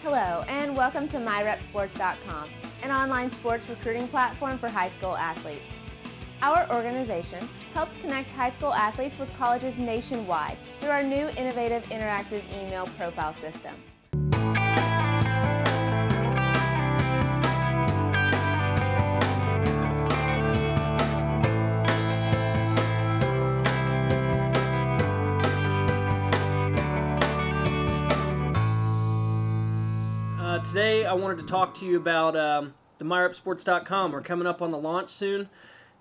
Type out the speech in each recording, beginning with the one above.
Hello, and welcome to MyREPsportscom, an online sports recruiting platform for high school athletes. Our organization helps connect high school athletes with colleges nationwide through our new innovative interactive email profile system. Today I wanted to talk to you about the MyREPsportscom. We're coming up on the launch soon,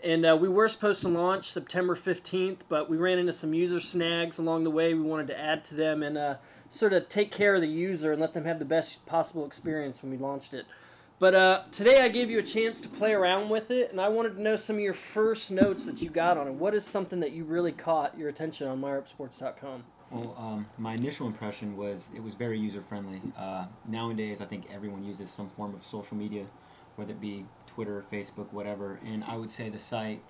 and we were supposed to launch September 15th, but we ran into some user snags along the way. We wanted to add to them and sort of take care of the user and let them have the best possible experience when we launched it. But today I gave you a chance to play around with it, and I wanted to know some of your first notes that you got on it. What is something that you really caught your attention on MyREPsports.com? Well, my initial impression was it was very user-friendly. Nowadays, I think everyone uses some form of social media, whether it be Twitter, Facebook, whatever, and I would say the site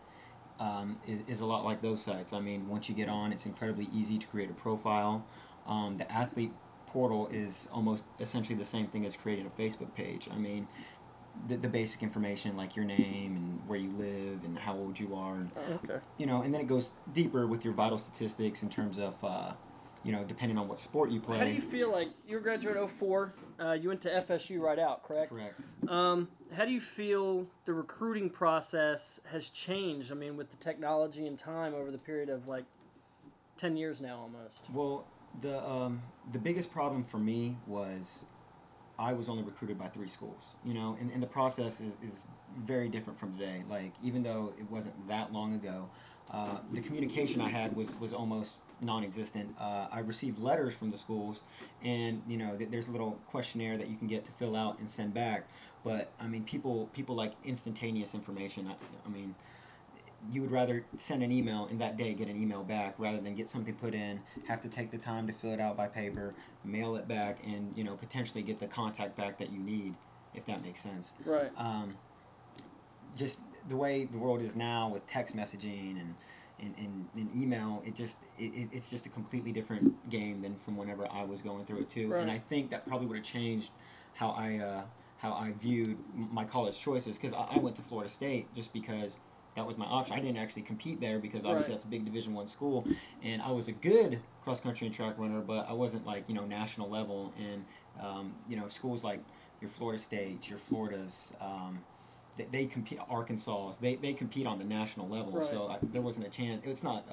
is a lot like those sites. I mean, once you get on, it's incredibly easy to create a profile. The athlete portal is almost essentially the same thing as creating a Facebook page. I mean, the basic information like your name and where you live and how old you are, and, and then it goes deeper with your vital statistics in terms of depending on what sport you play. How do you feel like you graduated 04? You went to FSU right out, correct? Correct. How do you feel the recruiting process has changed? I mean, with the technology and time over the period of like 10 years now almost. Well, the biggest problem for me was I was only recruited by 3 schools, and the process is very different from today. Like, even though it wasn't that long ago, the communication I had was almost non-existent. I received letters from the schools, and there's a little questionnaire that you can get to fill out and send back. But I mean, people like instantaneous information. I mean, you would rather send an email and that day get an email back rather than get something put in, have to take the time to fill it out by paper, mail it back, and potentially get the contact back that you need, if that makes sense. Right. Just the way the world is now with text messaging and email, it's just a completely different game than from whenever I was going through it too. Right. And I think that probably would have changed how I viewed my college choices, because I went to Florida State just because that was my option. I didn't actually compete there because obviously that's a big Division I school, and I was a good cross country and track runner, but I wasn't like national level. And schools like your Florida State, your Floridas, they compete. Arkansas, they compete on the national level. Right. So there wasn't a chance. It's not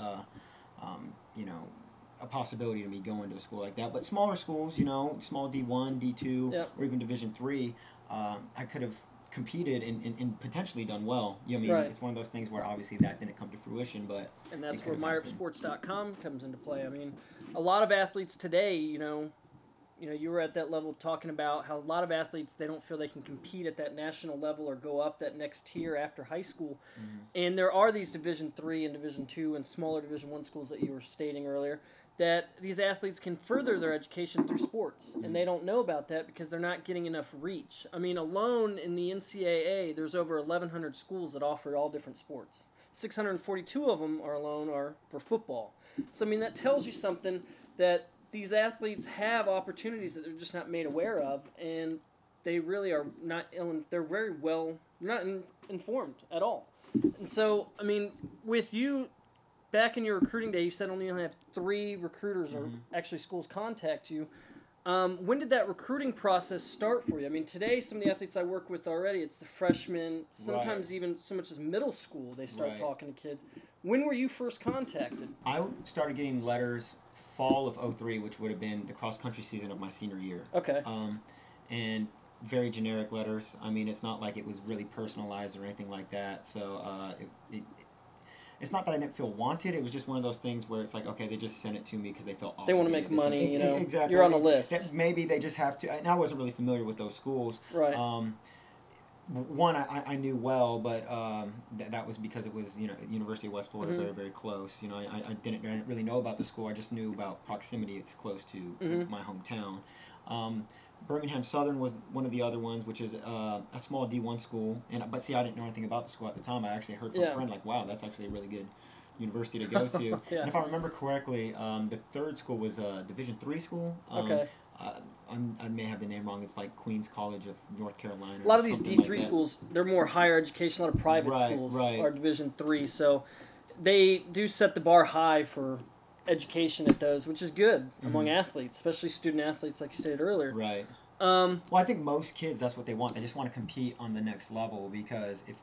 a possibility to me going to a school like that. But smaller schools, small D1, D2, or even Division III, I could have competed and potentially done well. It's one of those things where obviously that didn't come to fruition, but and that's where MyREPsports.com comes into play. I mean, a lot of athletes today, you were at that level talking about how a lot of athletes, they don't feel they can compete at that national level or go up that next tier after high school. Mm-hmm. And there are these Division III and Division II and smaller Division I schools that you were stating earlier, that these athletes can further their education through sports, and they don't know about that because they're not getting enough reach. I mean, alone in the NCAA, there's over 1,100 schools that offer all different sports. 642 of them are for football. So, I mean, that tells you something, that these athletes have opportunities that they're just not made aware of, and they really are not they're very well, not informed at all. And so, I mean, with you, back in your recruiting day, you said only have 3 recruiters or actually schools contact you. When did that recruiting process start for you? I mean, today, some of the athletes I work with already, it's the freshmen, sometimes even so much as middle school, they start talking to kids. When were you first contacted? I started getting letters fall of 03, which would have been the cross-country season of my senior year. Okay. And very generic letters. I mean, it's not like it was really personalized or anything like that. So it's not that I didn't feel wanted. It was just one of those things where it's like, okay, they just sent it to me because they felt they want to make money, Exactly. You're on the list. Maybe they just have to. And I wasn't really familiar with those schools. Right. One I knew well, but that was because it was University of West Florida, very, very close. I didn't really know about the school. I just knew about proximity. It's close to my hometown. Birmingham Southern was one of the other ones, which is a small D1 school. But see, I didn't know anything about the school at the time. I actually heard from a friend like, wow, that's actually a really good university to go to. And if I remember correctly, the third school was a Division III school. Okay. I may have the name wrong. It's like Queens College of North Carolina. A lot of these D3 like schools, they're more higher education. A lot of private schools are Division III, so they do set the bar high for education at those, which is good among athletes, especially student athletes, like you stated earlier. Right. Well, I think most kids, that's what they want. They just want to compete on the next level, because if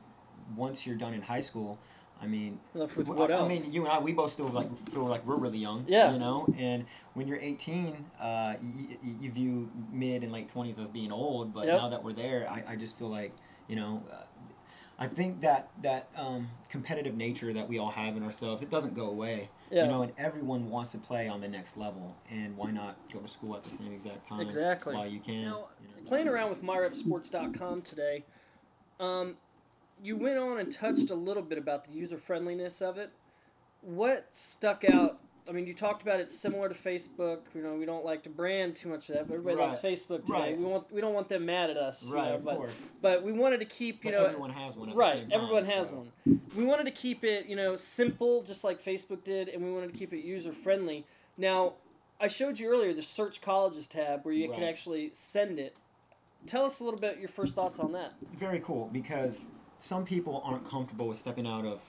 once you're done in high school, I mean, what else? I mean, you and I, we both still feel like we're really young. Yeah. You know, and when you're 18, you view mid and late 20s as being old. But now that we're there, I just feel like, you know, I think that competitive nature that we all have in ourselves, it doesn't go away. Yeah. You know, and everyone wants to play on the next level, and why not go to school at the same exact time? Exactly. While you can. Now, playing around with MyREPsports.com today, you went on and touched a little bit about the user friendliness of it. What stuck out? I mean, you talked about it's similar to Facebook. You know, we don't like to brand too much of that, but everybody loves Facebook today. Right. We don't want them mad at us. Right, you know, of course. But we wanted to keep, everyone has one. At right. the same time, Everyone has one. We wanted to keep it, simple, just like Facebook did, and we wanted to keep it user friendly. Now, I showed you earlier the Search Colleges tab where you can actually send it. Tell us a little bit your first thoughts on that. Very cool, because some people aren't comfortable with stepping out of,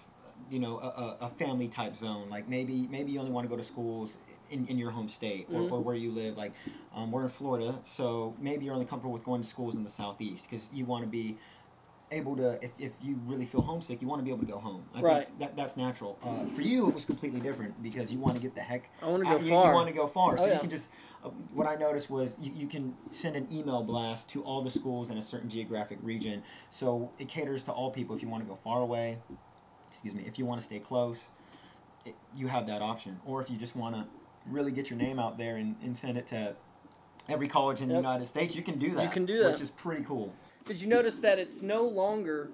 a family type zone. Like maybe you only want to go to schools in your home state or where you live. Like we're in Florida, so maybe you're only comfortable with going to schools in the Southeast because you want to be able to, if you really feel homesick, you want to be able to go home. I think that's natural. For you, it was completely different because you want to get the heck. I want to go far. You want to go far, so you can just. What I noticed was you can send an email blast to all the schools in a certain geographic region, so it caters to all people. If you want to go far away, if you want to stay close, you have that option. Or if you just want to really get your name out there and send it to every college in the United States, you can do that. You can do that. Which is pretty cool. Did you notice that it's no longer,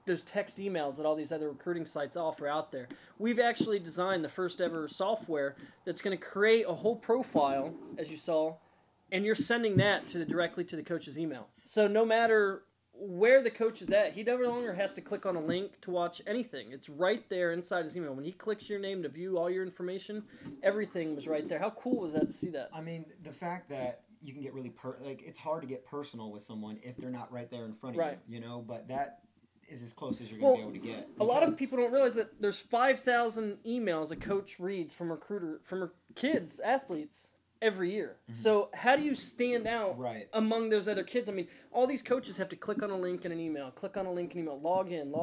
those text emails that all these other recruiting sites offer out there? We've actually designed the first ever software that's going to create a whole profile, as you saw, and you're sending that directly to the coach's email. So no matter where the coach is at, he no longer has to click on a link to watch anything. It's right there inside his email. When he clicks your name to view all your information, everything was right there. How cool was that to see that? I mean, the fact that you can get really it's hard to get personal with someone if they're not right there in front of you, but that is as close as you're going to be able to get. A lot of people don't realize that there's 5,000 emails a coach reads from kids, athletes, every year. So how do you stand out among those other kids? I mean, all these coaches have to click on a link in an email, log in,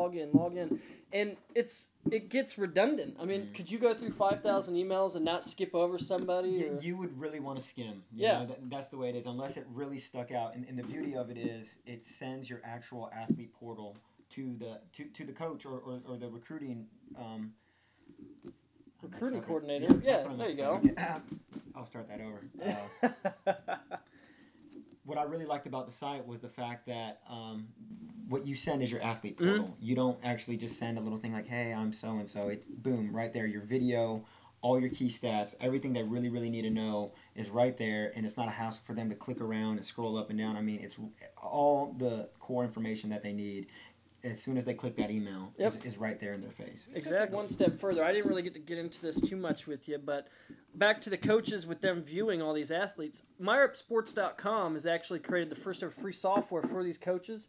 and it gets redundant. I mean, could you go through 5,000 emails and not skip over somebody? Yeah, you would really want to skim. You know, that's the way it is, unless it really stuck out. And the beauty of it is it sends your actual athlete portal to the coach or the recruiting coordinator. Yeah, there you go. I'll start that over. What I really liked about the site was the fact that what you send is your athlete portal. You don't actually just send a little thing like, hey, I'm so-and-so. Boom, right there. Your video, all your key stats, everything they really, really need to know is right there, and it's not a hassle for them to click around and scroll up and down. I mean, it's all the core information that they need. As soon as they click that email, is right there in their face. Exactly. One step further. I didn't really get into this too much with you, but back to the coaches with them viewing all these athletes. MyREPsports.com has actually created the first ever free software for these coaches.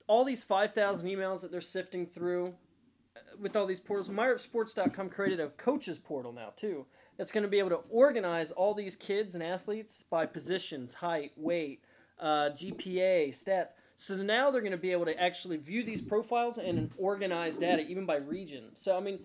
All these 5,000 emails that they're sifting through with all these portals, MyREPsports.com created a coaches portal now too. That's going to be able to organize all these kids and athletes by positions, height, weight, GPA, stats. So now they're going to be able to actually view these profiles and organize data, even by region. So, I mean,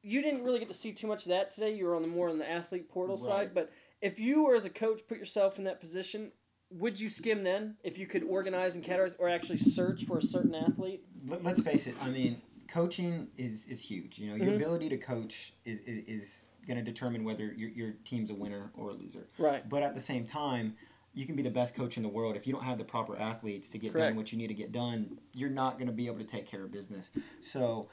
you didn't really get to see too much of that today. You were more on the athlete portal side. But if you were, as a coach, put yourself in that position, would you skim then if you could organize and categorize or actually search for a certain athlete? Let's face it. I mean, coaching is huge. You know, your ability to coach is going to determine whether your team's a winner or a loser. Right. But at the same time, you can be the best coach in the world. If you don't have the proper athletes to get done what you need to get done, you're not going to be able to take care of business. So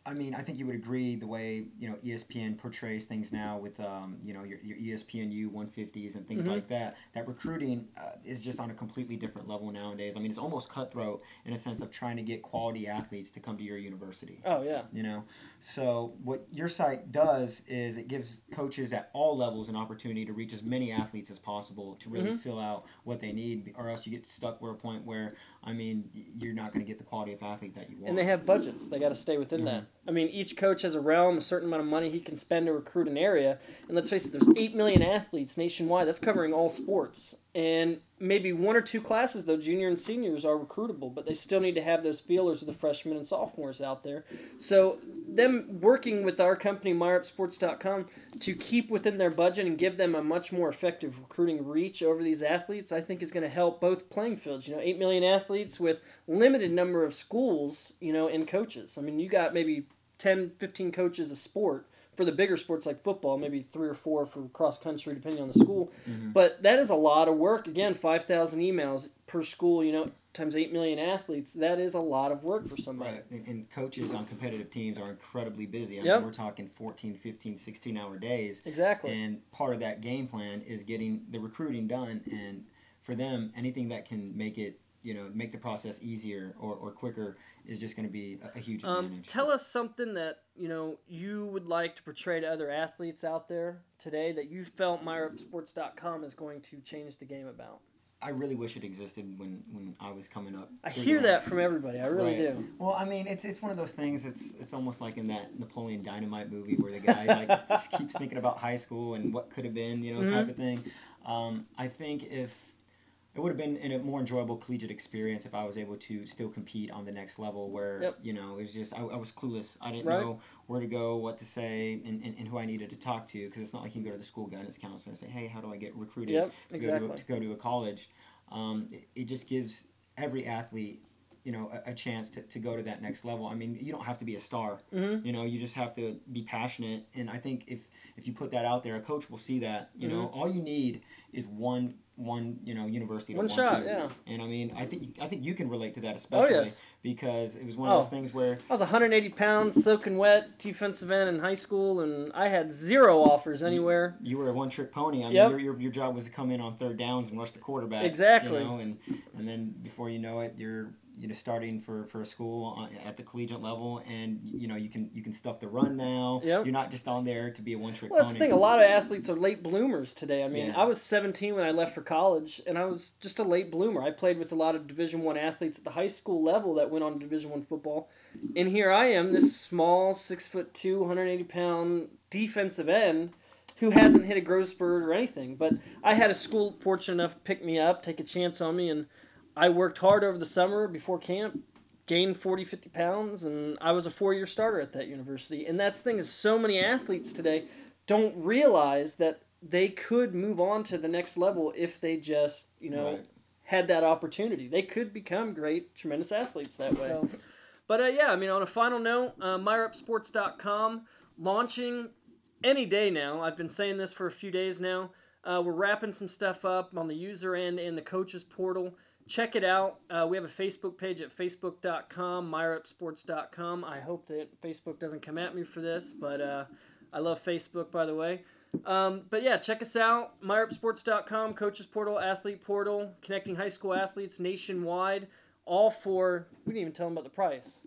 I mean, I think you would agree the way, ESPN portrays things now with, your ESPNU 150s and things like that. That recruiting is just on a completely different level nowadays. I mean, it's almost cutthroat in a sense of trying to get quality athletes to come to your university. Oh, yeah. So what your site does is it gives coaches at all levels an opportunity to reach as many athletes as possible to really fill out what they need, or else you get stuck with a point where, I mean, you're not going to get the quality of athlete that you want. And they have budgets. They got to stay within that. I mean, each coach has a realm, a certain amount of money he can spend to recruit an area. And let's face it, there's 8 million athletes nationwide. That's covering all sports. And maybe 1 or 2 classes, though, junior and seniors, are recruitable, but they still need to have those feelers of the freshmen and sophomores out there. So them working with our company, MyREPsports.com, to keep within their budget and give them a much more effective recruiting reach over these athletes, I think is going to help both playing fields. 8 million athletes with limited number of schools, and coaches. I mean, you got maybe 10, 15 coaches a sport. For the bigger sports like football, maybe 3 or 4 for cross country, depending on the school. But that is a lot of work. Again, 5,000 emails per school, times 8 million athletes. That is a lot of work for somebody. Right. And coaches on competitive teams are incredibly busy. I mean, we're talking 14, 15, 16-hour days. Exactly. And part of that game plan is getting the recruiting done. And for them, anything that can make it, make the process easier or quicker is just going to be a huge advantage. Tell us something that, you would like to portray to other athletes out there today that you felt MyREPsports.com is going to change the game about. I really wish it existed when I was coming up. I hear that from everybody. I really do. Well, I mean, it's one of those things. It's almost like in that Napoleon Dynamite movie where the guy just keeps thinking about high school and what could have been, type of thing. I think if it would have been a more enjoyable collegiate experience if I was able to still compete on the next level where, it was just, I was clueless. I didn't know where to go, what to say, and who I needed to talk to, because it's not like you can go to the school guidance counselor and say, hey, how do I get recruited to go to a college? It just gives every athlete, a chance to go to that next level. I mean, you don't have to be a star. You just have to be passionate. And I think if you put that out there, a coach will see that. All you need is one university to one want shot, you. yeah. And I mean, I think you can relate to that especially because it was one of those things where I was 180 pounds, soaking wet, defensive end in high school, and I had 0 offers anywhere. You were a one-trick pony. I mean, your job was to come in on third downs and rush the quarterback. Exactly. And then before you know it, you're starting for a school at the collegiate level, and you can stuff the run now. You're not just on there to be a one-trick pony. Well, that's the thing. A lot of athletes are late bloomers today. I mean, I was 17 when I left for college, and I was just a late bloomer. I played with a lot of Division I athletes at the high school level that went on to Division I football, and here I am, this small, 6'2", 180-pound defensive end who hasn't hit a growth spurt or anything. But I had a school fortunate enough to pick me up, take a chance on me, and I worked hard over the summer before camp, gained 40, 50 pounds, and I was a 4-year starter at that university. And that's the thing is so many athletes today don't realize that they could move on to the next level if they just, had that opportunity. They could become great, tremendous athletes that way. But, I mean, on a final note, MyREPsports.com launching any day now. I've been saying this for a few days now. We're wrapping some stuff up on the user end and the coaches portal. Check it out. We have a Facebook page at facebook.com, MyREPsports.com. I hope that Facebook doesn't come at me for this, but I love Facebook, by the way. But yeah, check us out. MyREPsports.com, coaches portal, athlete portal, connecting high school athletes nationwide. All for, we didn't even tell them about the price.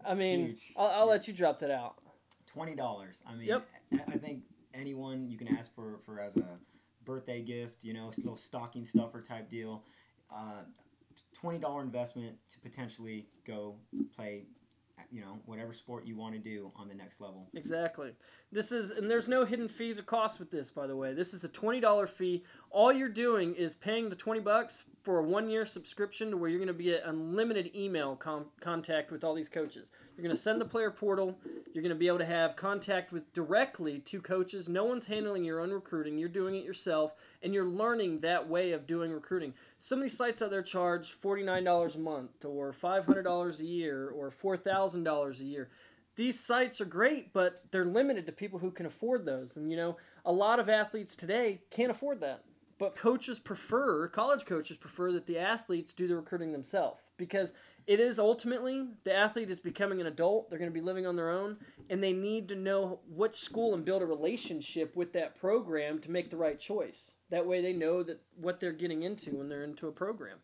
I mean, I'll let you drop that out. $20. I mean, I think anyone you can ask for as a birthday gift, little stocking stuffer type deal. $20 investment to potentially go play, whatever sport you want to do on the next level. Exactly. And there's no hidden fees or costs with this, by the way. This is a $20 fee. All you're doing is paying the $20 for a 1-year subscription to where you're going to be at unlimited email contact with all these coaches. You're going to send the player portal. You're going to be able to have contact with directly to coaches. No one's handling your own recruiting. You're doing it yourself, and you're learning that way of doing recruiting. So many sites out there charge $49 a month or $500 a year or $4,000 a year. These sites are great, but they're limited to people who can afford those. And, a lot of athletes today can't afford that. But college coaches prefer that the athletes do the recruiting themselves, because it is ultimately, the athlete is becoming an adult, they're going to be living on their own, and they need to know what school and build a relationship with that program to make the right choice. That way they know that what they're getting into when they're into a program.